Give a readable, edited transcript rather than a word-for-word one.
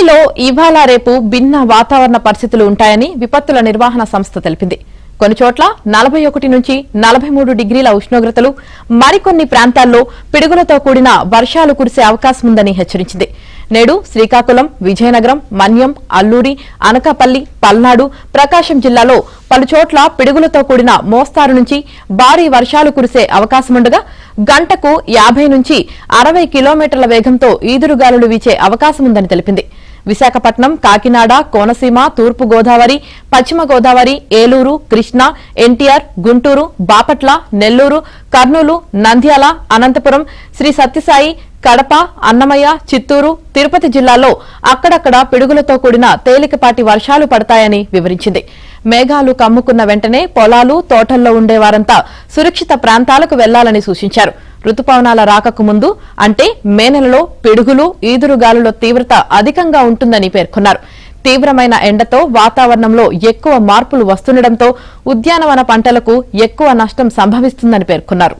ఏపీలో ఇవాళ రేపు భిన్న వాతావరణ పరిస్థితులు ఉంటాయని విపత్తుల నిర్వహణ సంస్థ తెలిపింది. కొన్ని చోట్ల 41 నుంచి 43 డిగ్రీల ఉష్ణోగ్రతలు, మరికొన్ని ప్రాంతాల్లో పిడుగులతో కూడిన వర్షాలు కురిసే అవకాశం ఉందని హెచ్చరించింది. నేడు శ్రీకాకుళం, విజయనగరం, మన్యం, అల్లూరి, అనకాపల్లి, పల్నాడు, ప్రకాశం జిల్లాలో పలుచోట్ల పిడుగులతో కూడిన మోస్తారు నుంచి భారీ వర్షాలు కురిసే అవకాశముండగా గంటకు 50 నుంచి 60 కిలోమీటర్ల వేగంతో ఈదురుగాలులు వీచే అవకాశముందని తెలిపింది. విశాఖపట్నం, కాకినాడ, కోనసీమ, తూర్పు గోదావరి, పశ్చిమ గోదావరి, ఏలూరు, కృష్ణా, ఎన్టీఆర్, గుంటూరు, బాపట్ల, నెల్లూరు, కర్నూలు, నంద్యాల, అనంతపురం, శ్రీ సత్యసాయి, కడప, అన్నమయ్య, చిత్తూరు, తిరుపతి జిల్లాల్లో అక్కడక్కడ పిడుగులతో కూడిన తేలికపాటి వర్షాలు పడతాయని వివరించింది. మేఘాలు కమ్ముకున్న వెంటనే పొలాలు, తోటల్లో ఉండేవారంతా సురక్షిత ప్రాంతాలకు వెళ్లాలని సూచించారు. రుతుపవనాల రాకకు ముందు అంటే మే నెలలో పిడుగులు, ఈదురుగాలుల తీవ్రత అధికంగా ఉంటుందని పేర్కొన్నారు. తీవ్రమైన ఎండతో వాతావరణంలో ఎక్కువ మార్పులు వస్తుండటంతో ఉద్యానవన పంటలకు ఎక్కువ నష్టం సంభవిస్తుందని పేర్కొన్నారు.